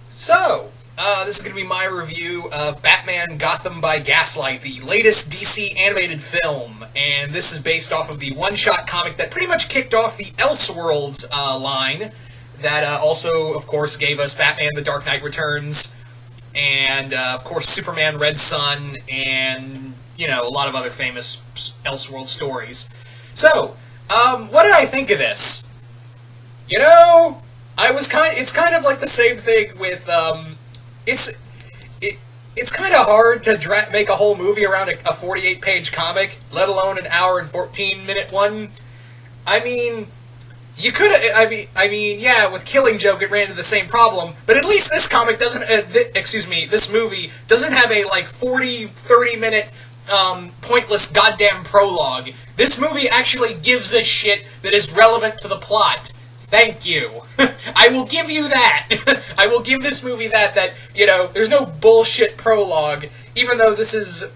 This is going to be my review of Batman Gotham by Gaslight, the latest DC animated film. And this is based off of the one-shot comic that pretty much kicked off the Elseworlds line, that also, of course, gave us Batman The Dark Knight Returns, and, of course, Superman Red Son, and, a lot of other famous Elseworld stories. What did I think of this? It's kind of like the same thing with, it's kind of hard to make a whole movie around a 48-page comic, let alone an hour and 14-minute one. I mean, you could, yeah, with Killing Joke it ran into the same problem, but at least this comic doesn't, this movie doesn't have a, 30-minute, pointless goddamn prologue. This movie actually gives a shit that is relevant to the plot. Thank you. I will give you that. I will give this movie that, there's no bullshit prologue, even though this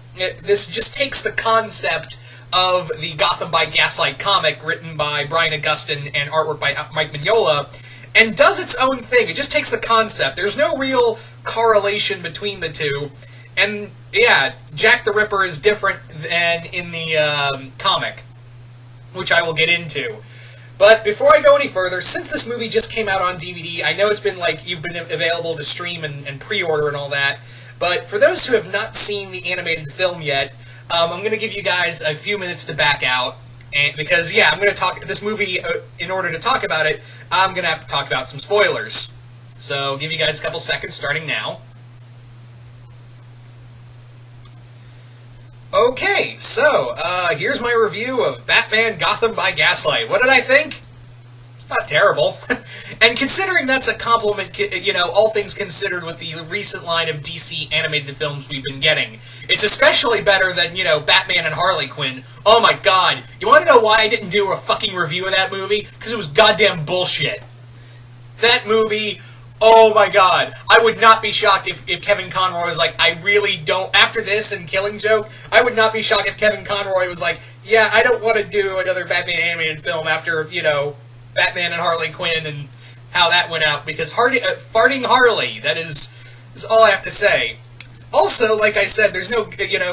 just takes the concept of the Gotham by Gaslight comic written by Brian Augustyn and artwork by Mike Mignola, and does its own thing. It just takes the concept. There's no real correlation between the two, and, yeah, Jack the Ripper is different than in the comic, which I will get into. But before I go any further, since this movie just came out on DVD, I know it's been you've been available to stream and pre-order and all that, but for those who have not seen the animated film yet, I'm going to give you guys a few minutes to back out, because, yeah, I'm going to talk this movie, in order to talk about it, I'm going to have to talk about some spoilers. So, give you guys a couple seconds starting now. Okay, here's my review of Batman Gotham by Gaslight. What did I think? It's not terrible. And considering that's a compliment, all things considered with the recent line of DC animated films we've been getting, it's especially better than, Batman and Harley Quinn. Oh my god, you want to know why I didn't do a fucking review of that movie? Because it was goddamn bullshit. That movie... Oh my god, I would not be shocked if Kevin Conroy was like, I really don't, after this and Killing Joke, I would not be shocked if Kevin Conroy was like, yeah, I don't want to do another Batman animated film after, Batman and Harley Quinn and how that went out, because farting Harley, that is all I have to say. Also, like I said, there's no,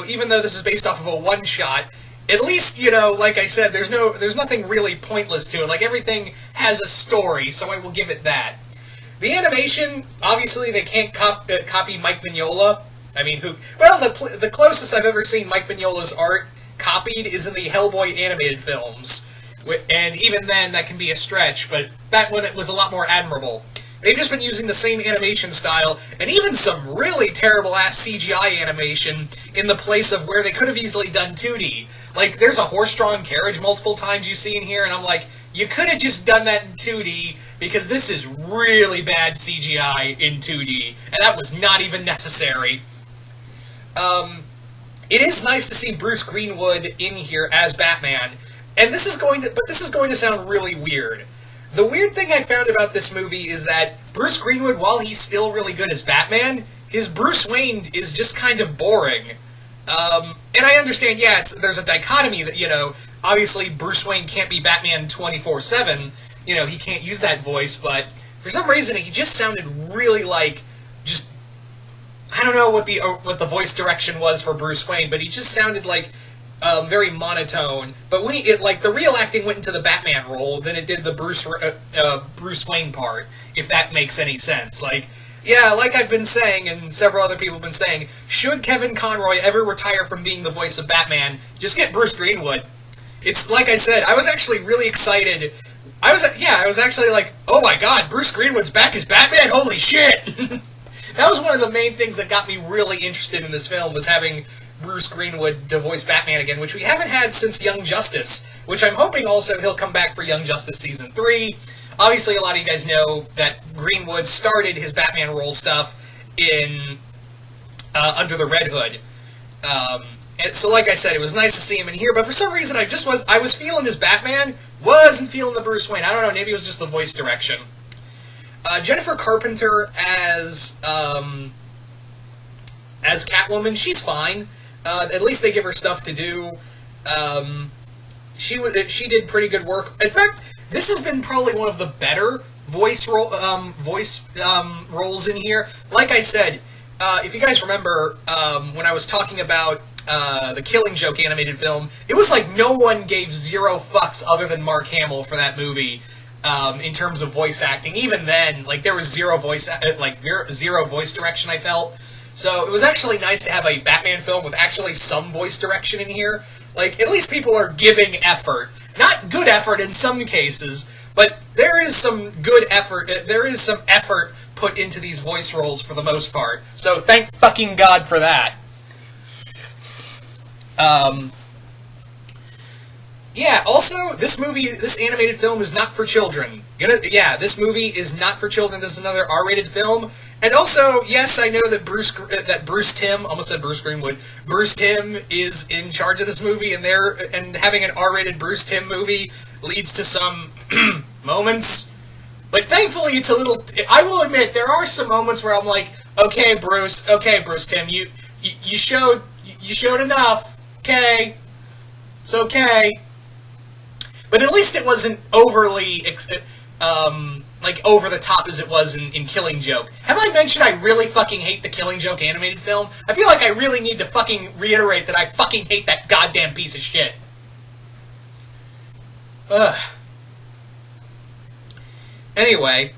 even though this is based off of a one-shot, at least, like I said, there's nothing really pointless to it, everything has a story, so I will give it that. The animation, obviously, they can't copy Mike Mignola. I mean, the closest I've ever seen Mike Mignola's art copied is in the Hellboy animated films. And even then, that can be a stretch, but back when it was a lot more admirable. They've just been using the same animation style, and even some really terrible-ass CGI animation in the place of where they could have easily done 2D. There's a horse-drawn carriage multiple times you see in here, and I'm like, you could have just done that in 2D, because this is really bad CGI in 2D, and that was not even necessary. It is nice to see Bruce Greenwood in here as Batman, and this is going to sound really weird. The weird thing I found about this movie is that Bruce Greenwood, while he's still really good as Batman, his Bruce Wayne is just kind of boring. And I understand, yeah, there's a dichotomy that, obviously Bruce Wayne can't be Batman 24/7, he can't use that voice, but for some reason he just sounded really I don't know what the voice direction was for Bruce Wayne, but he just sounded very monotone. But when the real acting went into the Batman role, then it did the Bruce Wayne part, if that makes any sense. Yeah, like I've been saying, and several other people have been saying, should Kevin Conroy ever retire from being the voice of Batman, just get Bruce Greenwood. It's like I said, I was actually really excited. I was actually like, oh my god, Bruce Greenwood's back as Batman? Holy shit! That was one of the main things that got me really interested in this film, was having Bruce Greenwood to voice Batman again, which we haven't had since Young Justice, which I'm hoping also he'll come back for Young Justice Season 3. Obviously, a lot of you guys know that Greenwood started his Batman role stuff in Under the Red Hood. And so, like I said, it was nice to see him in here, but for some reason I was feeling his Batman, wasn't feeling the Bruce Wayne. I don't know, maybe it was just the voice direction. Jennifer Carpenter as Catwoman, she's fine. At least they give her stuff to do. She did pretty good work. In fact, this has been probably one of the better roles in here. Like I said, if you guys remember when I was talking about the Killing Joke animated film, it was like no one gave zero fucks other than Mark Hamill for that movie in terms of voice acting. Even then, like there was zero voice direction, I felt. So it was actually nice to have a Batman film with actually some voice direction in here. Like, at least people are giving effort. Not good effort in some cases, but there is some good effort. There is some effort put into these voice roles for the most part. So thank fucking God for that. Yeah, also, this animated film is not for children. This movie is not for children. This is another R-rated film. And also, yes, I know that Bruce Timm, almost said Bruce Greenwood, Bruce Timm is in charge of this movie, and having an R-rated Bruce Timm movie leads to some moments. But thankfully, it's a little. I will admit, there are some moments where I'm like, okay, Bruce Timm, you showed enough. Okay, it's okay. But at least it wasn't overly over the top as it was in Killing Joke. Have I mentioned I really fucking hate the Killing Joke animated film? I feel like I really need to fucking reiterate that I fucking hate that goddamn piece of shit. Ugh. Anyway,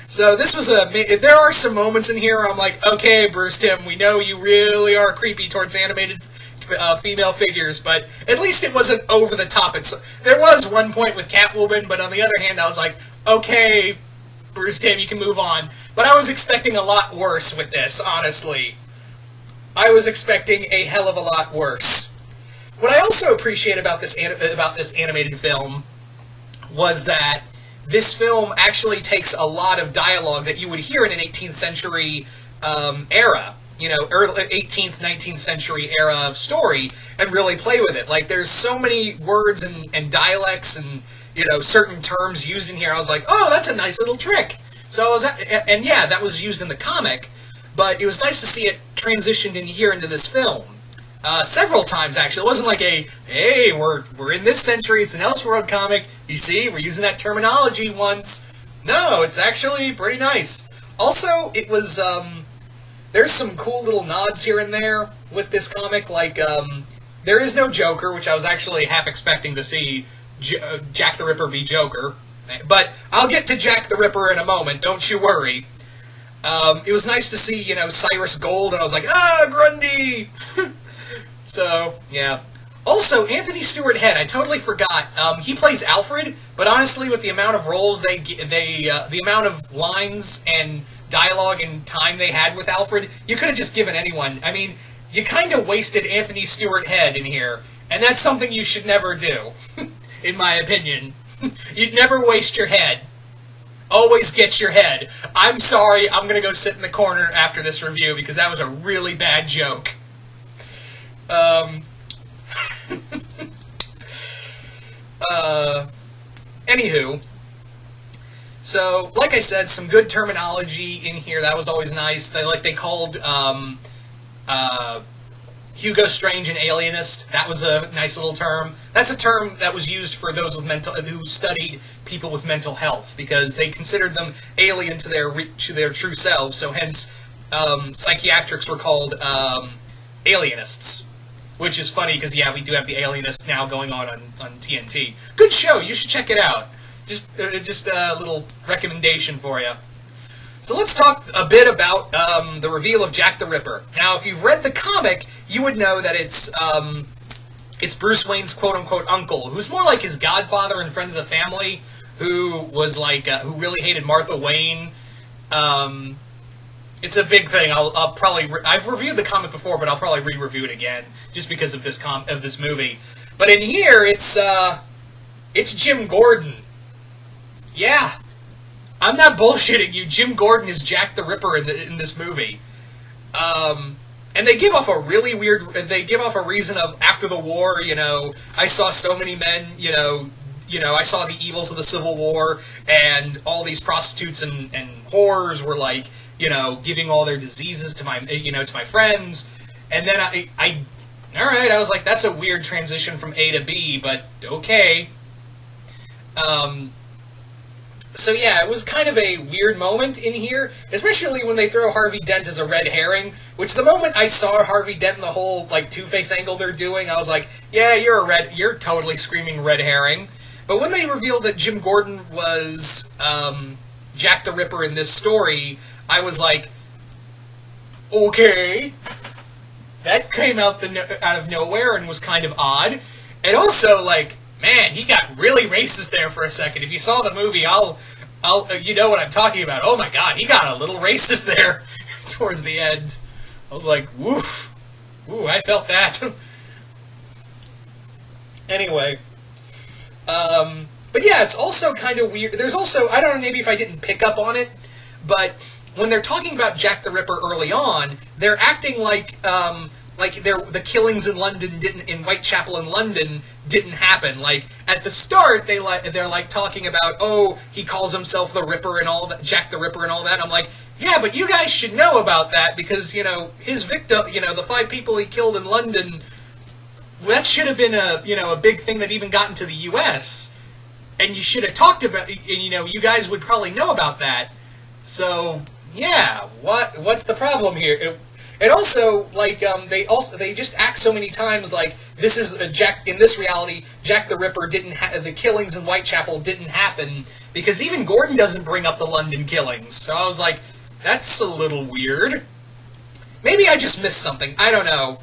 so this was there are some moments in here where I'm like, okay, Bruce Timm, we know you really are creepy towards animated female figures, but at least it wasn't over the top. There was one point with Catwoman, but on the other hand, I was like, okay, Bruce Timm, you can move on. But I was expecting a lot worse with this, honestly. I was expecting a hell of a lot worse. What I also appreciate about this animated film was that this film actually takes a lot of dialogue that you would hear in an 18th century era, early 18th, 19th century era of story, and really play with it. Like, there's so many words and dialects and, certain terms used in here. I was like, oh, that's a nice little trick. So, that was used in the comic, but it was nice to see it transitioned in here into this film. Several times, actually. It wasn't like hey, we're in this century, it's an Elseworld comic, you see, we're using that terminology once. No, it's actually pretty nice. Also, it was, there's some cool little nods here and there with this comic, like, there is no Joker, which I was actually half expecting to see Jack the Ripper be Joker. But I'll get to Jack the Ripper in a moment, don't you worry. It was nice to see, Cyrus Gold, and I was like, Grundy! So, yeah. Also, Anthony Stewart Head, I totally forgot. He plays Alfred, but honestly, with the amount of roles the amount of lines and dialogue and time they had with Alfred, you could have just given anyone. I mean, you kind of wasted Anthony Stewart Head in here, and that's something you should never do, in my opinion. You'd never waste your head. Always get your head. I'm sorry, I'm gonna go sit in the corner after this review, because that was a really bad joke. Anywho, so, like I said, some good terminology in here, that was always nice. They called, Hugo Strange an alienist. That was a nice little term. That's a term that was used for those with who studied people with mental health, because they considered them alien to their true selves, so hence, psychiatrics were called, alienists. Which is funny, because, yeah, we do have the Alienist now going on TNT. Good show, you should check it out. Just a little recommendation for you. So let's talk a bit about the reveal of Jack the Ripper. Now, if you've read the comic, you would know that it's Bruce Wayne's quote-unquote uncle, who's more like his godfather and friend of the family, who was like, who really hated Martha Wayne. It's a big thing. I'll probably I've reviewed the comic before, but I'll probably re-review it again just because of this movie. But in here, it's Jim Gordon. Yeah, I'm not bullshitting you. Jim Gordon is Jack the Ripper in this movie. And they give off a really weird. They give off a reason of after the war. I saw so many men. I saw the evils of the Civil War, and all these prostitutes and whores were like. Giving all their diseases to my friends, and then all right, I was like, that's a weird transition from A to B, but okay. So yeah, it was kind of a weird moment in here, especially when they throw Harvey Dent as a red herring, which the moment I saw Harvey Dent and the whole, like, Two-Face angle they're doing, I was like, yeah, you're totally screaming red herring. But when they revealed that Jim Gordon was, Jack the Ripper in this story, I was like, okay, that came out of nowhere and was kind of odd. And also, like, man, he got really racist there for a second. If you saw the movie, you know what I'm talking about. Oh my god, he got a little racist there towards the end. I was like, woof. Ooh, I felt that. Anyway. But yeah, it's also kind of weird. There's also, I don't know, maybe if I didn't pick up on it, but when they're talking about Jack the Ripper early on, they're acting like the killings in in Whitechapel in London didn't happen. Like, at the start, they're like talking about, oh, he calls himself the Ripper and all that, Jack the Ripper and all that. I'm like, yeah, but you guys should know about that because, you know, his victim, you know, the 5 people he killed in London, that should have been a big thing that even got into the U.S. And you should have talked about, you know, you guys would probably know about that. So, yeah, what's the problem here? And also, like, they just act so many times like this is Jack. In this reality, Jack the Ripper the killings in Whitechapel didn't happen because even Gordon doesn't bring up the London killings. So I was like, that's a little weird. Maybe I just missed something. I don't know.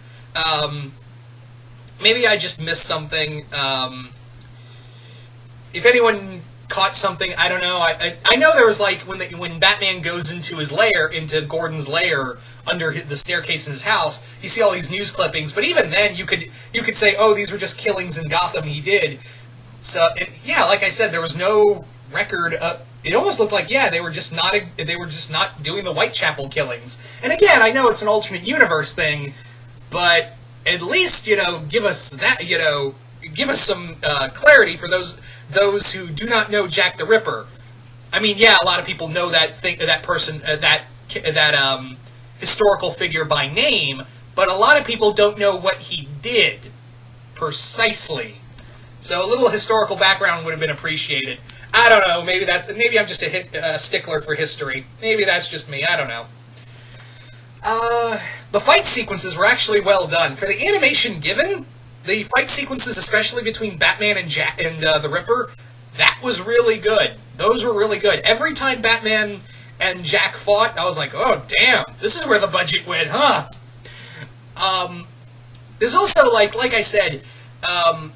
Maybe I just missed something. If anyone caught something, I don't know. I know there was, like, when Batman goes into his lair, into Gordon's lair under the staircase in his house, you see all these news clippings. But even then, you could say, oh, these were just killings in Gotham he did. So yeah, like I said, there was no record. It almost looked like, yeah, they were just not doing the Whitechapel killings. And again, I know it's an alternate universe thing, but at least, you know, give us that, you know, give us some clarity for those who do not know Jack the Ripper. I mean, yeah, a lot of people know that person, that historical figure by name, but a lot of people don't know what he did precisely. So a little historical background would have been appreciated. I don't know. Maybe I'm just a stickler for history. Maybe that's just me. I don't know. The fight sequences were actually well done for the animation given. The fight sequences, especially between Batman and Jack and the Ripper, that was really good. Those were really good. Every time Batman and Jack fought, I was like, oh, damn, this is where the budget went, huh? There's also, like I said,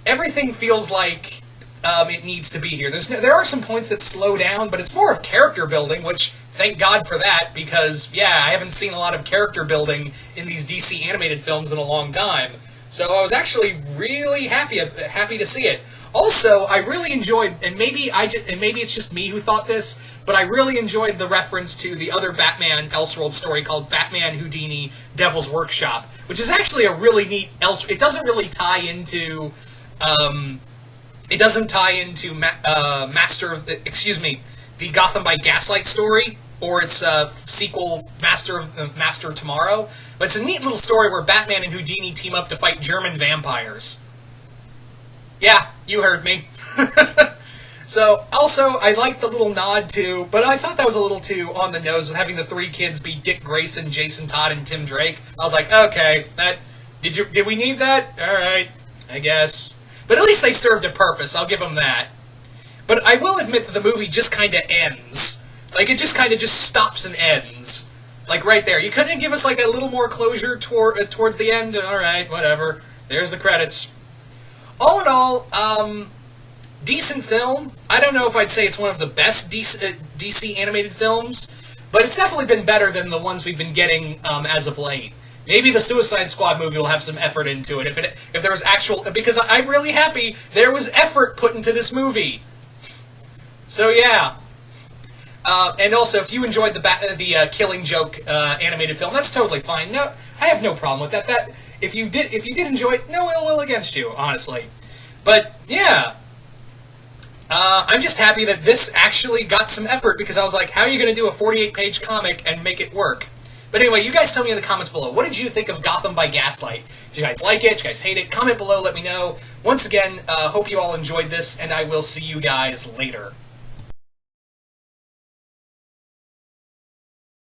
everything feels like it needs to be here. There are some points that slow down, but it's more of character building, which, thank God for that, because, yeah, I haven't seen a lot of character building in these DC animated films in a long time. So I was actually really happy to see it. Also, I really enjoyed, and maybe it's just me who thought this, but I really enjoyed the reference to the other Batman Elseworld story called Batman Houdini Devil's Workshop, which is actually a really neat It doesn't really tie into, the Gotham by Gaslight story, or its sequel, Master of Tomorrow. But it's a neat little story where Batman and Houdini team up to fight German vampires. Yeah, you heard me. So, also, I liked the little nod to, but I thought that was a little too on the nose with having the 3 kids be Dick Grayson, Jason Todd, and Tim Drake. I was like, okay, did we need that? Alright, I guess. But at least they served a purpose, I'll give them that. But I will admit that the movie just kind of ends. Like, it just kind of just stops and ends. Like, right there. You couldn't give us, like, a little more closure towards the end? Alright, whatever. There's the credits. All in all, decent film. I don't know if I'd say it's one of the best DC animated films, but it's definitely been better than the ones we've been getting as of late. Maybe the Suicide Squad movie will have some effort into it. If there was actual... Because I'm really happy there was effort put into this movie. So, yeah. And also, if you enjoyed the Killing Joke animated film, that's totally fine. No, I have no problem with that. If you did enjoy it, no ill will against you, honestly. But yeah, I'm just happy that this actually got some effort, because I was like, how are you going to do a 48-page comic and make it work? But anyway, you guys tell me in the comments below, what did you think of Gotham by Gaslight? Did you guys like it? Did you guys hate it? Comment below, let me know. Once again, hope you all enjoyed this, and I will see you guys later.